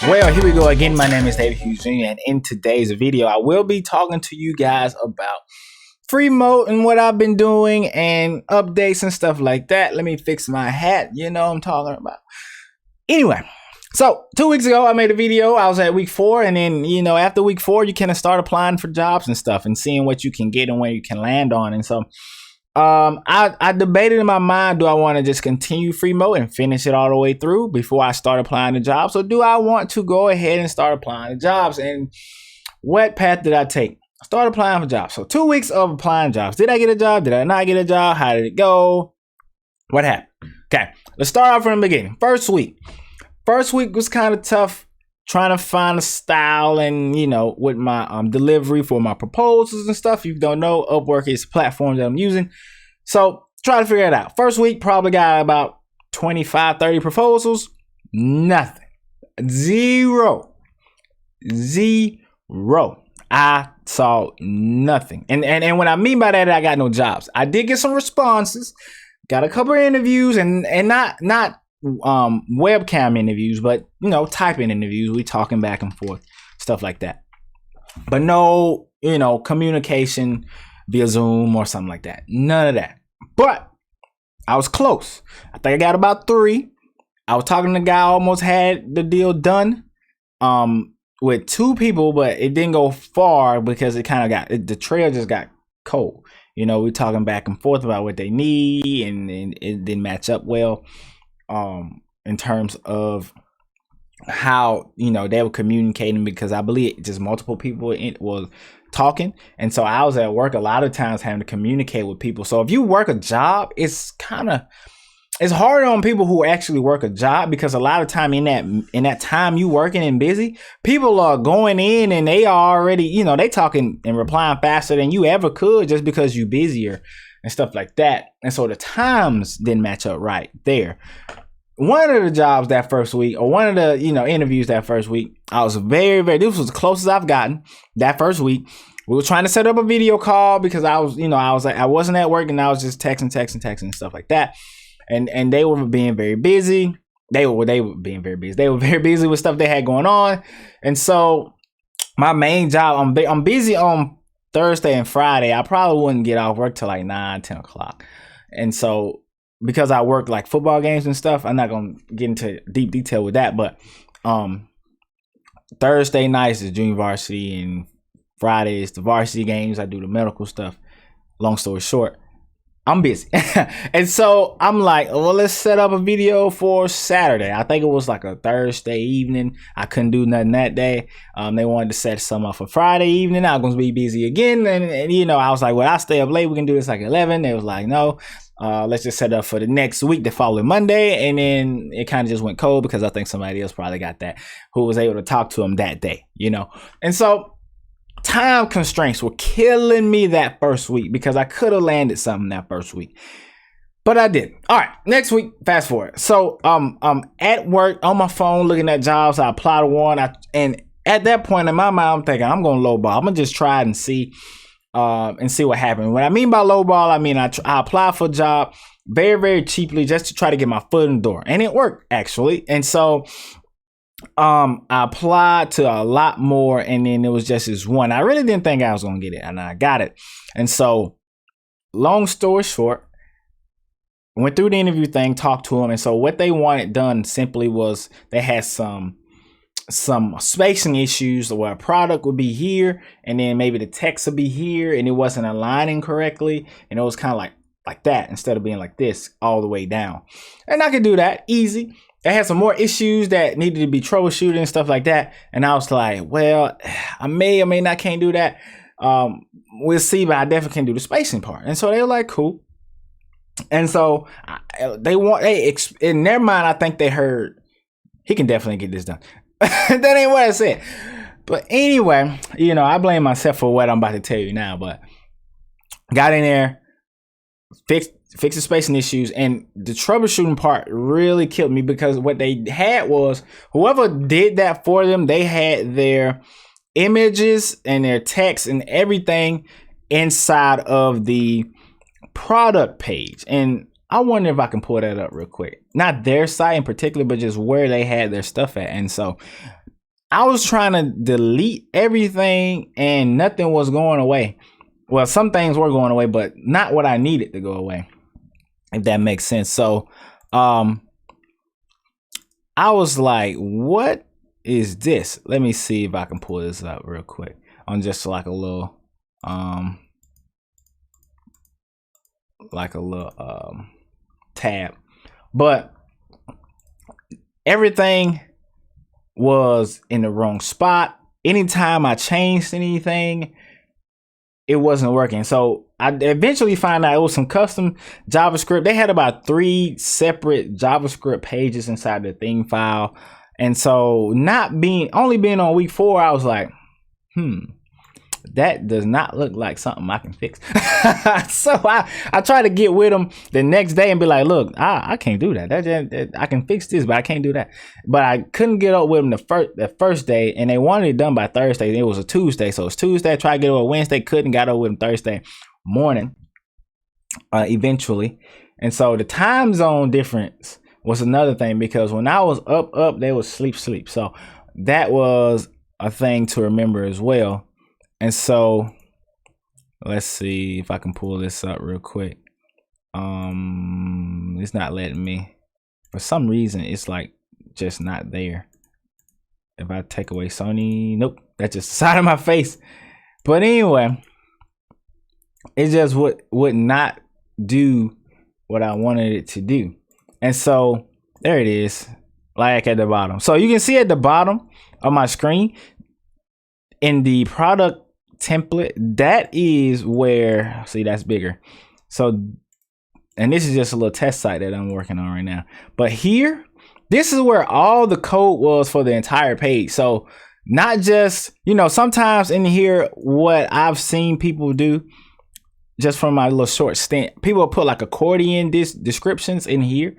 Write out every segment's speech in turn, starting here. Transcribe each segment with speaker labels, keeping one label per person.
Speaker 1: Well, here we go again. My name is David Hughes Jr. and in today's video, I will be talking to you guys about free mode and what I've been doing and updates and stuff like that. Let me fix my hat. You know what I'm talking about. Anyway, so 2 weeks ago, I made a video. I was at week 4, and then, after week 4, you can start applying for jobs and stuff and seeing what you can get and where you can land on. And so I debated in my mind, do I want to just continue free mode and finish it all the way through before I start applying to jobs? Or do I want to go ahead and start applying to jobs? And what path did I take? I started applying for jobs. So 2 weeks of applying jobs. Did I get a job? Did I not get a job? How did it go? What happened? Okay, let's start off from the beginning. First week was kind of tough, trying to find a style and, with my delivery for my proposals and stuff. If you don't know, Upwork is the platform that I'm using. So try to figure it out. First week, probably got about 25, 30 proposals. Nothing. Zero. I saw nothing. And what I mean by that, I got no jobs. I did get some responses, got a couple of interviews, and not webcam interviews, but typing interviews. We talking back and forth, stuff like that, but no communication via Zoom or something like that. None of that. But I was close. I think I got about 3. I was talking to the guy, almost had the deal done with 2 people, but it didn't go far because it kind of got the trail just got cold. We talking back and forth about what they need, and it didn't match up well in terms of how they were communicating, because I believe just multiple people was talking, and so I was at work a lot of times having to communicate with people. So if you work a job, it's hard on people who actually work a job, because a lot of time in that time you working and busy, people are going in and they are already they talking and replying faster than you ever could, just because you busier and stuff like that. And so the times didn't match up right there. One of the jobs that first week, or one of the interviews that first week, I was very, very, this was the closest I've gotten that first week. We were trying to set up a video call because I wasn't at work, and I was just texting and stuff like that. And they were being very busy. They were being very busy. They were very busy with stuff they had going on. And so my main job, I'm busy on Thursday and Friday. I probably wouldn't get off work till like 9, 10 o'clock. And so because I work like football games and stuff, I'm not going to get into deep detail with that. But Thursday nights is junior varsity, and Friday is the varsity games. I do the medical stuff. Long story short, I'm busy. And so I'm like, well, let's set up a video for Saturday. I think it was like a Thursday evening. I couldn't do nothing that day. They wanted to set some up for Friday evening. I was going to be busy again. And I was like, well, I'll stay up late. We can do this like 11. They was like, no, let's just set up for the next week, the following Monday. And then it kind of just went cold, because I think somebody else probably got that, who was able to talk to them that day, And so time constraints were killing me that first week, because I could have landed something that first week, but I didn't. All right, next week, fast forward. So I'm at work on my phone looking at jobs. I apply to one, and at that point in my mind, I'm thinking I'm going to lowball. I'm gonna just try it and see what happens. What I mean by lowball, I mean I apply for a job very, very cheaply, just to try to get my foot in the door, and it worked actually. And so I applied to a lot more, and then it was just this one. I really didn't think I was gonna get it, and I got it. And so, long story short, went through the interview thing, talked to them, and so what they wanted done simply was they had some spacing issues where a product would be here, and then maybe the text would be here, and it wasn't aligning correctly, and it was kind of like that instead of being like this all the way down. And I could do that easy. It had some more issues that needed to be troubleshooted and stuff like that. And I was like, well, I may or may not can't do that. We'll see, but I definitely can do the spacing part. And so they were like, cool. And so in their mind, I think they heard, he can definitely get this done. That ain't what I said. But anyway, I blame myself for what I'm about to tell you now, but got in there, fixed the spacing issues, and the troubleshooting part really killed me, because what they had was, whoever did that for them, they had their images and their text and everything inside of the product page. And I wonder if I can pull that up real quick. Not their site in particular, but just where they had their stuff at. And so I was trying to delete everything and nothing was going away. Well, some things were going away, but not what I needed to go away, if that makes sense. So I was like, what is this? Let me see if I can pull this up real quick on just like a little tab. But everything was in the wrong spot. Anytime I changed anything, it wasn't working. So I eventually found out it was some custom JavaScript. They had about 3 separate JavaScript pages inside the theme file. And so only being on week 4, I was like, that does not look like something I can fix. So I tried to get with them the next day and be like, look, I can't do that. I can fix this, but I can't do that. But I couldn't get up with them the first day, and they wanted it done by Thursday. It was a Tuesday, so it's Tuesday. I tried to get over Wednesday, couldn't. Got over with them Thursday morning, eventually. And so the time zone difference was another thing, because when I was up, they was sleep. So that was a thing to remember as well. And so let's see if I can pull this up real quick. It's not letting me. For some reason, it's like just not there. If I take away Sony, nope, that's just the side of my face. But anyway, it just would not do what I wanted it to do. And so there it is, like at the bottom. So you can see at the bottom of my screen in the product template, that is where, see, that's bigger. So, and this is just a little test site that I'm working on right now. But here, this is where all the code was for the entire page. So not just, sometimes in here, what I've seen people do, just from my little short stint, people put like accordion descriptions in here.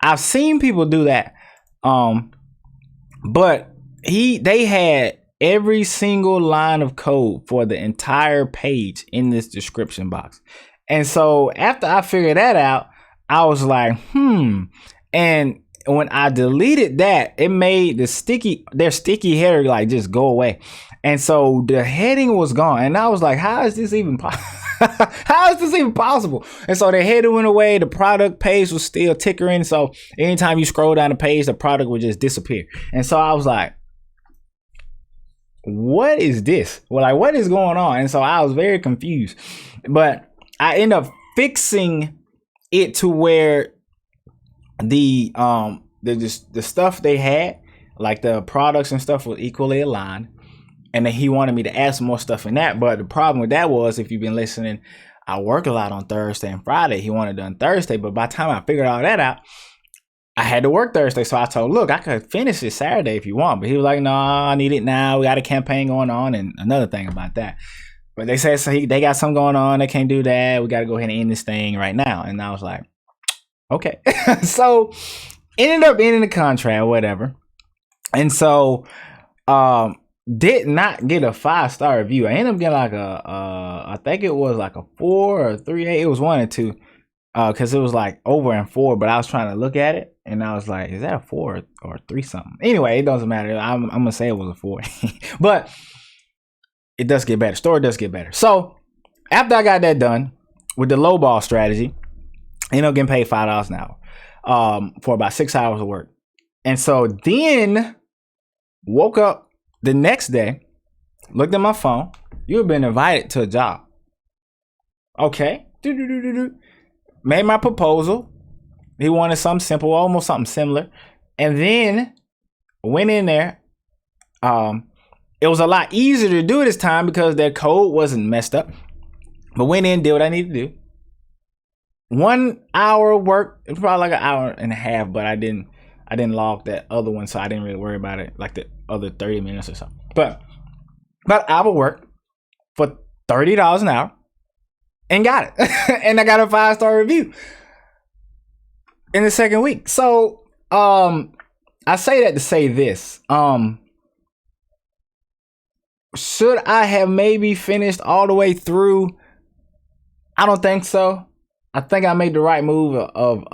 Speaker 1: I've seen people do that. But they had every single line of code for the entire page in this description box. And so after I figured that out, I was like, and when I deleted that, it made their sticky header like just go away. And so the heading was gone. And I was like, how is this even possible? How is this even possible? And so the header went away. The product page was still tickering. So anytime you scroll down the page, the product would just disappear. And so I was like, what is this? Well, like, what is going on? And so I was very confused, but I ended up fixing it to where the stuff they had, like the products and stuff, was equally aligned. And then he wanted me to add some more stuff in that. But the problem with that was, if you've been listening, I work a lot on Thursday and Friday. He wanted it done Thursday, but by the time I figured all that out, I had to work Thursday. So I told, look, I could finish it Saturday if you want. But he was like, no, I need it now. We got a campaign going on. And another thing about that. But they said, so they got something going on. They can't do that. We got to go ahead and end this thing right now. And I was like, okay. So ended up ending the contract or whatever. And so did not get a 5-star review. I ended up getting like I think it was like a 4 or 3.8. It was 1 or 2. Because it was like over and 4, but I was trying to look at it and I was like, is that a 4 or 3 something? Anyway, it doesn't matter. I'm gonna say it was a 4. But it does get better. Story does get better. So after I got that done with the low ball strategy, I ended up getting paid $5 an hour for about 6 hours of work. And so then woke up the next day, looked at my phone. You have been invited to a job. Okay. Made my proposal. He wanted something simple, almost something similar. And then went in there. It was a lot easier to do this time because their code wasn't messed up. But went in, did what I needed to do. 1 hour work. It was probably like an hour and a half, but I didn't log that other one, so I didn't really worry about it, like the other 30 minutes or so. But about an hour work for $30 an hour. And got it. And I got a 5-star review in the second week. So I say that to say this. Should I have maybe finished all the way through? I don't think so. I think I made the right move of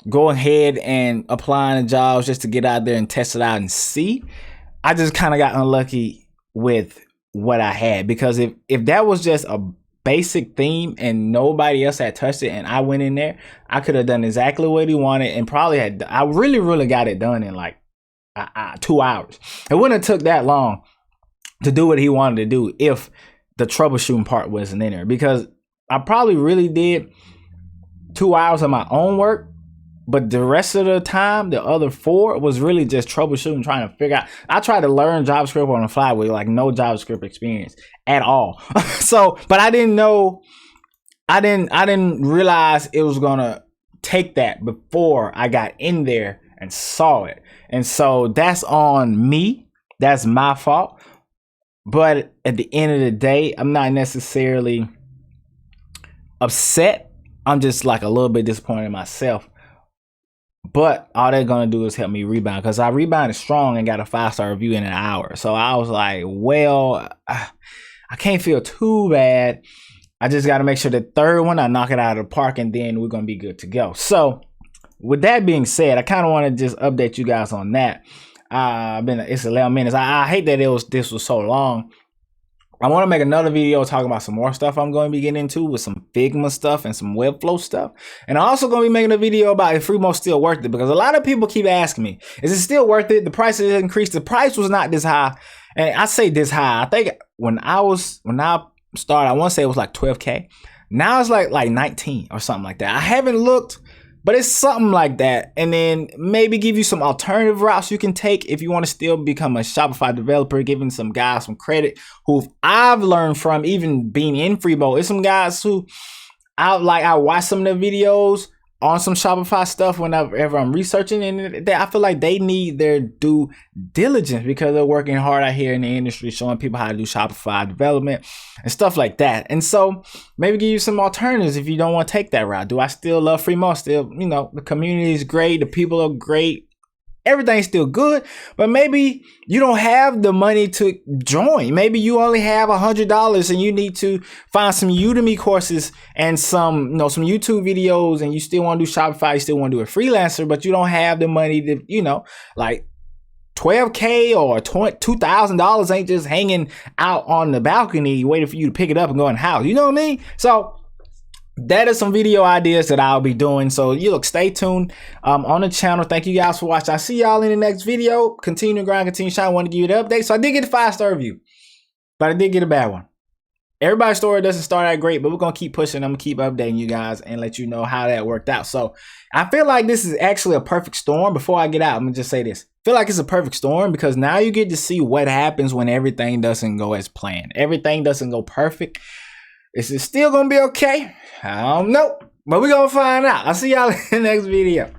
Speaker 1: going ahead and applying to jobs just to get out there and test it out and see. I just kind of got unlucky with what I had, because if that was just a basic theme and nobody else had touched it and I went in there, I could have done exactly what he wanted and probably had. I really got it done in like 2 hours. It wouldn't have took that long to do what he wanted to do if the troubleshooting part wasn't in there, because I probably really did 2 hours of my own work, but the rest of the time, the other 4 was really just troubleshooting, trying to figure out. I tried to learn JavaScript on the fly with like no JavaScript experience at all. So, but I didn't know, I didn't realize it was gonna take that before I got in there and saw it. And so that's on me. That's my fault. But at the end of the day, I'm not necessarily upset. I'm just like a little bit disappointed in myself. But all they're gonna do is help me rebound, because I rebounded strong and got a 5-star review in an hour. So I was like, well, I can't feel too bad. I just got to make sure the third one I knock it out of the park, and then we're gonna be good to go. So with that being said, I kind of want to just update you guys on that. It's 11 minutes. I hate that this was so long. I want to make another video talking about some more stuff I'm going to be getting into with some Figma stuff and some Webflow stuff. And I'm also going to be making a video about if Freemo's still worth it, because a lot of people keep asking me, is it still worth it? The price has increased. The price was not this high. And I say this high. I think when I started, I want to say it was like 12K. Now it's like 19 or something like that. I haven't looked, but it's something like that. And then maybe give you some alternative routes you can take if you want to still become a Shopify developer, giving some guys some credit who I've learned from, even being in Freebo. It's some guys who I watch some of their videos on some Shopify stuff whenever I'm researching, and I feel like they need their due diligence because they're working hard out here in the industry, showing people how to do Shopify development and stuff like that. And so maybe give you some alternatives if you don't want to take that route. Do I still love Freemo? Still, you know, the community is great. The people are great. Everything's still good, but maybe you don't have the money to join. Maybe you only have $100 and you need to find some Udemy courses and some YouTube videos, and you still want to do Shopify, you still want to do a freelancer, but you don't have the money to, like $12K or $2,000 ain't just hanging out on the balcony waiting for you to pick it up and go in the house. You know what I mean? So that is some video ideas that I'll be doing. So stay tuned on the channel. Thank you guys for watching. I'll see y'all in the next video. Continue to grind, continue to shine. I want to give you the update. So I did get a 5-star review, but I did get a bad one. Everybody's story doesn't start out great, but we're going to keep pushing. I'm going to keep updating you guys and let you know how that worked out. So I feel like this is actually a perfect storm. Before I get out, I'm going to just say this. I feel like it's a perfect storm because now you get to see what happens when everything doesn't go as planned. Everything doesn't go perfect. Is it still going to be okay? I don't know, but we're going to find out. I'll see y'all in the next video.